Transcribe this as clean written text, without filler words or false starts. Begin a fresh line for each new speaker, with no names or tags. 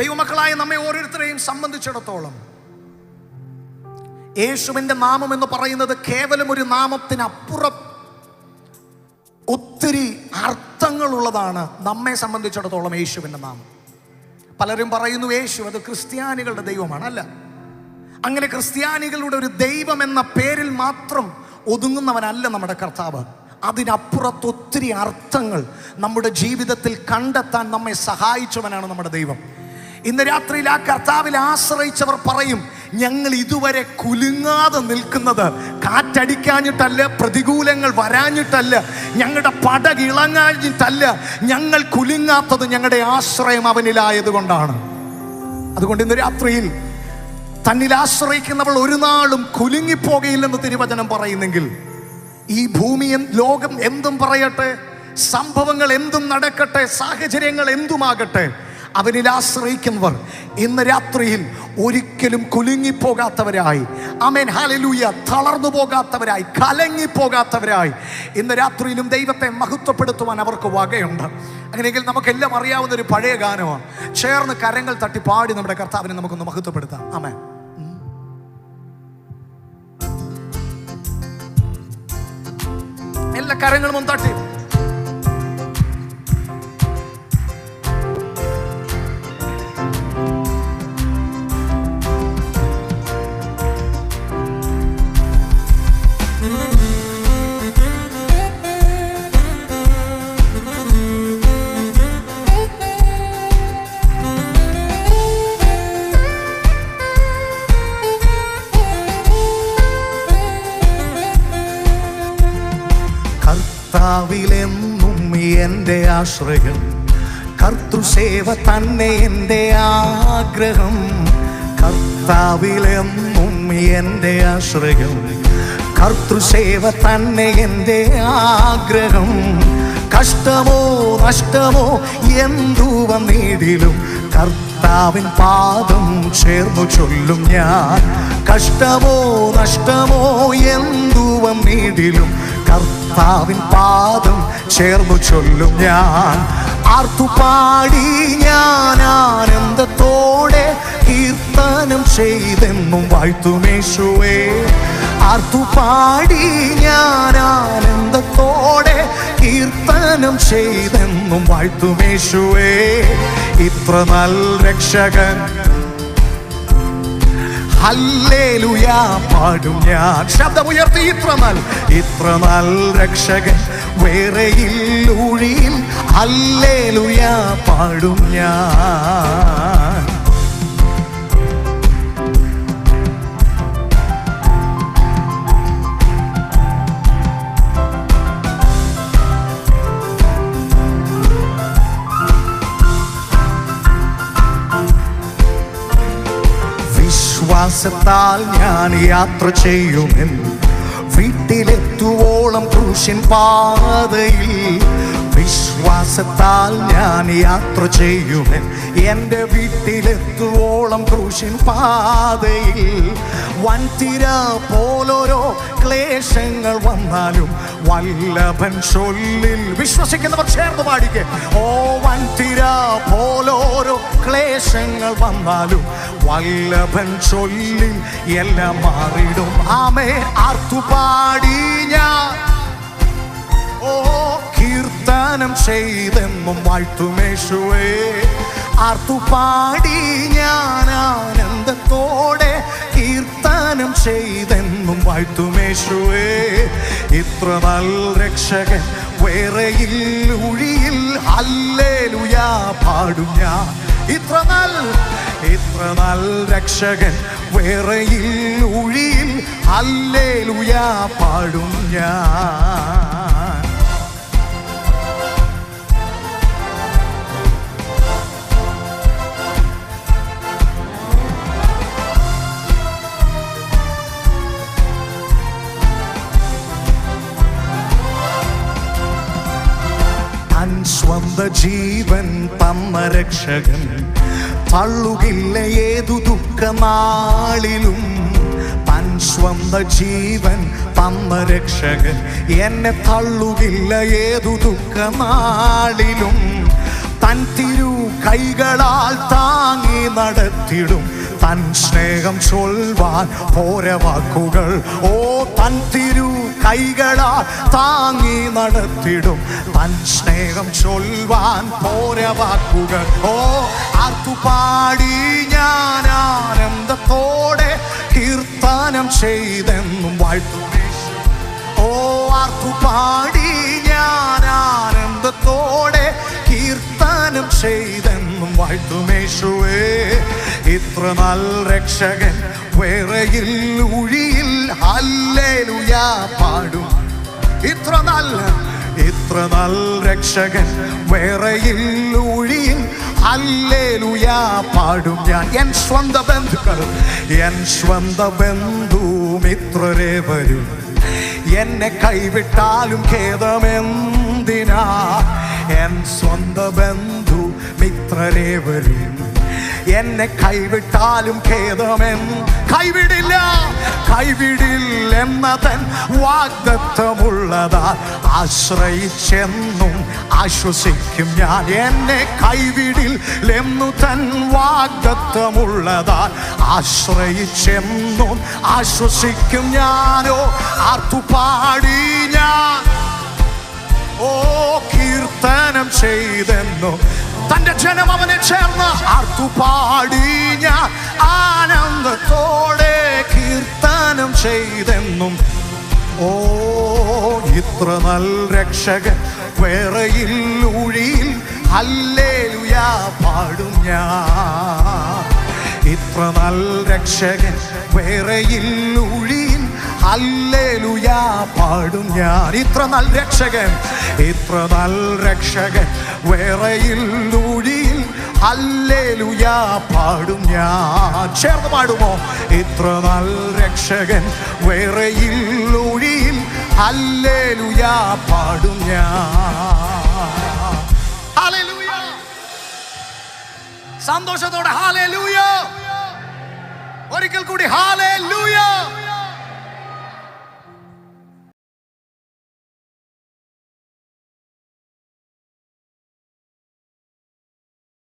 ദൈവമക്കളായ നമ്മെ ഓരോരുത്തരെയും സംബന്ധിച്ചിടത്തോളം യേശുവിൻ്റെ നാമം എന്ന് പറയുന്നത് കേവലം ഒരു നാമത്തിനപ്പുറം ഒത്തിരി അർത്ഥങ്ങളുള്ളതാണ്. നമ്മെ സംബന്ധിച്ചിടത്തോളം യേശുവിൻ്റെ നാമം. പലരും പറയുന്നു യേശു അത് ക്രിസ്ത്യാനികളുടെ ദൈവമാണ്. അല്ല, അങ്ങനെ ക്രിസ്ത്യാനികളുടെ ഒരു ദൈവം എന്ന പേരിൽ മാത്രം ഒതുങ്ങുന്നവനല്ല നമ്മുടെ കർത്താവ്. അതിനപ്പുറത്ത് ഒത്തിരി അർത്ഥങ്ങൾ നമ്മുടെ ജീവിതത്തിൽ കണ്ടെത്താൻ നമ്മെ സഹായിച്ചവനാണ് നമ്മുടെ ദൈവം. ഇന്ന് രാത്രിയിൽ ആ കർത്താവിൽ ആശ്രയിച്ചവർ പറയും, ഞങ്ങൾ ഇതുവരെ കുലുങ്ങാതെ നിൽക്കുന്നത് കാറ്റടിക്കാഞ്ഞിട്ടല്ല, പ്രതികൂലങ്ങൾ വരാഞ്ഞിട്ടല്ല, ഞങ്ങളുടെ പടകിളങ്ങാഞ്ഞിട്ടല്ല, ഞങ്ങൾ കുലുങ്ങാത്തത് ഞങ്ങളുടെ ആശ്രയം അവനിലായത് കൊണ്ടാണ്. അതുകൊണ്ട് ഇന്ന് രാത്രിയിൽ തന്നിൽ ആശ്രയിക്കുന്നവൾ ഒരു നാളും കുലുങ്ങിപ്പോകയില്ലെന്ന് തിരുവചനം പറയുന്നെങ്കിൽ, ഈ ഭൂമിയും ലോകം എന്തും പറയട്ടെ, സംഭവങ്ങൾ എന്തും നടക്കട്ടെ, സാഹചര്യങ്ങൾ എന്തുമാകട്ടെ, അവനിൽ ആശ്രയിക്കുന്നവർ ഇന്ന് രാത്രിയിൽ ഒരിക്കലും കുലുങ്ങിപ്പോകാത്തവരായി, ആമേൻ ഹല്ലേലൂയ, തളർന്നു പോകാത്തവരായി, കലങ്ങിപ്പോകാത്തവരായി ഇന്ന് രാത്രിയിലും ദൈവത്തെ മഹത്വപ്പെടുത്തുവാൻ അവർക്ക് വകയുണ്ട്. അങ്ങനെയെങ്കിൽ നമുക്കെല്ലാം അറിയാവുന്ന ഒരു പഴയ ഗാനമാണ്. ചേർന്ന് കരങ്ങൾ തട്ടി പാടി നമ്മുടെ കർത്താവിനെ നമുക്കൊന്ന് മഹത്വപ്പെടുത്താം. ആമേൻ. എല്ലാ കരങ്ങളും തട്ടി. കർത്താവിലെന്നും എൻ്റെ ആശ്രയം, കർത്തൃസേവ തന്നെ എൻ്റെ ആഗ്രഹം. കർത്താവിലെന്നും എൻ്റെ ആശ്രയം, കർത്തൃസേവ തന്നെ എൻ്റെ ആഗ്രഹം. കഷ്ടമോ നഷ്ടമോ എന്തു വന്നിടിലും കർത്താവിൻ പാദം ചേർന്നു ചൊല്ലും ഞാൻ. കഷ്ടമോ നഷ്ടമോ എന്തു വന്നിടിലും കർത്താവിൻ പാദം ചേർന്നു ചൊല്ലും ഞാൻ. ആർത്തുപാടി ഞാൻ ആനന്ദത്തോടെ കീർത്തനം ചെയ്തെന്നും വാഴ്ത്തുമേശുവേ. ആർത്തുപാടി ഞാൻ ആനന്ദത്തോടെ കീർത്തനം ചെയ്തെന്നും വാഴ്ത്തുമേശുവേ. ഇത്ര നല്ല രക്ഷകൻ ഹല്ലേലൂയ പാടും ഞാൻ. ശബ്ദമുയർത്തി ഇത്ര നല്ല രക്ഷകൻ വേറെയില്ലൂഴിയിൽ ഹല്ലേലൂയ പാടും ഞാൻ. വിശ്വാസത്താൽ ഞാൻ യാത്ര ചെയ്യുമെൻ വീട്ടിലെത്തുവോളം ക്രൂശിൻ പാതയിൽ. വിശ്വാസത്താൽ ഞാൻ യാത്ര ചെയ്യുമെൻ എൻ്റെ വീട്ടിലെത്തുവോളം ക്രൂശിൻ പാതയിൽ. വൻതിര പോലോരോ ക്ലേശങ്ങൾ വന്നാലും വല്ലഭൻ ചൊല്ലിൽ. വിശ്വസിക്കുന്നവർ ചേർന്ന് പാടിക്കേ. ഓ വൻതിര പോലോരോ ക്ലേശങ്ങൾ വന്നാലും വല്ലഭൻ ചൊല്ലിൽ എല്ലാം മാറിടും. ആമേൻ. ആർത്തുപാടി ഞാൻ ഓ കീർത്തനം ചെയ്തെന്നും വാഴ്ത്തുമേശുവേ. ആർത്തുപാടി ഞാൻ ആനന്ദത്തോടെ കീർത്തനം ചെയ്തെന്നും വാഴ്ത്തുമേശുവേ. ഇത്ര നല്ല രക്ഷകൻ വേറെയില്ലൂഴിയിൽ ഹല്ലേലൂയ പാടും ഞാൻ. ഇത്ര നല്ല രക്ഷകൻ വേറെയില്ലൂഴിയിൽ ഹല്ലേലൂയ പാടും ഞാൻ. സ്വന്ത ജീവൻ തന്ന രക്ഷകൻ തള്ളുകില്ല ഏതു ദുഃഖനാളിലും. തൻ സ്വന്ത ജീവൻ തന്ന രക്ഷകൻ എന്നെ തള്ളുകില്ല ഏതു ദുഃഖനാളിലും. തൻ തിരു കൈകളാൽ താങ്ങി നടത്തിടും. തൻ സ്നേഹം ചൊൽവാൻ പോര വാക്കുകൾ. ഓ തൻ തിരു കൈകളാൽ താങ്ങി നടത്തിടും. തൻ സ്നേഹം ചൊൽവാൻ പോര വാക്കുകൾ. ഓ ആർത്തുപാടി ഞാൻ ആനന്ദത്തോടെ കീർത്തനം ചെയ്തെന്നും വാഴ്ത്തും. ഓ ആർത്തുപാടി ഞാൻ ആനന്ദത്തോടെ കീർത്തനം ചെയ്തെന്നും വാഴ്ത്തുമേശുവേ. ഇത്ര നല്ല രക്ഷകൻ വേറെയിൽ ഒഴിയിൽ ഹല്ലേലൂയ പാടും. ഇത്ര നല്ല രക്ഷകൻ വേറെയിൽ ഒഴിയിൽ ഹല്ലേലൂയ പാടും ഞാൻ. എൻ സ്വന്ത ബന്ധുക്കൾ, എൻ സ്വന്ത ബന്ധുമിത്രരെ വരും. എന്നെ കൈവിട്ടാലും ഖേദമെന്തിനാ. എൻ സ്വന്ത ബന്ധു മിത്രരെ വരും. എന്നെ കൈവിട്ടാലും കൈവിടില്ല കൈവിടില്ലെന്നതൻ വാഗ്ദത്തമുള്ളതാ. ആശ്രയിച്ചെന്നും ആശ്വസിക്കും ഞാൻ. എന്നെ കൈവിടില്ലെന്നു തൻ വാഗ്ദത്തമുള്ളതാ. ആശ്രയിച്ചെന്നും ആശ്വസിക്കും ഞാനോ. ആർത്തുപാടി ഞാൻ ഓ കീർത്തനം ചെയ്തെന്നു. തന്റെ ജനം അവനെ ചേർന്ന് ആർത്തുപാടി ഞാൻ ആനന്ദത്തോടെ കീർത്തനം ചെയ്തെന്നും. ഓ ഇത്ര നല്ല രക്ഷകൻ വേറെയിൽ ഒഴിയിൽ ഹല്ലേലൂയ പാടും ഞാൻ. ഇത്ര നല്ല രക്ഷകൻ വേറെയിൽ ഒഴിയിൽ ഹല്ലേലൂയ പാടും ഞാൻ. ഇത്ര നല്ല രക്ഷകൻ വേറെയിൽ ഒഴിയിൽ ഹല്ലേലൂയ പാടും ഞാൻ. ചേർന്ന് പാടുമോ? ഇത്ര നല്ല രക്ഷകൻ വേറെയിൽ ഒഴിയിൽ ഹല്ലേലൂയ പാടും ഞാൻ. ഹല്ലേലൂയ. സന്തോഷത്തോടെ ഹല്ലേലൂയ. ഒരിക്കൽ കൂടി ഹല്ലേലൂയ.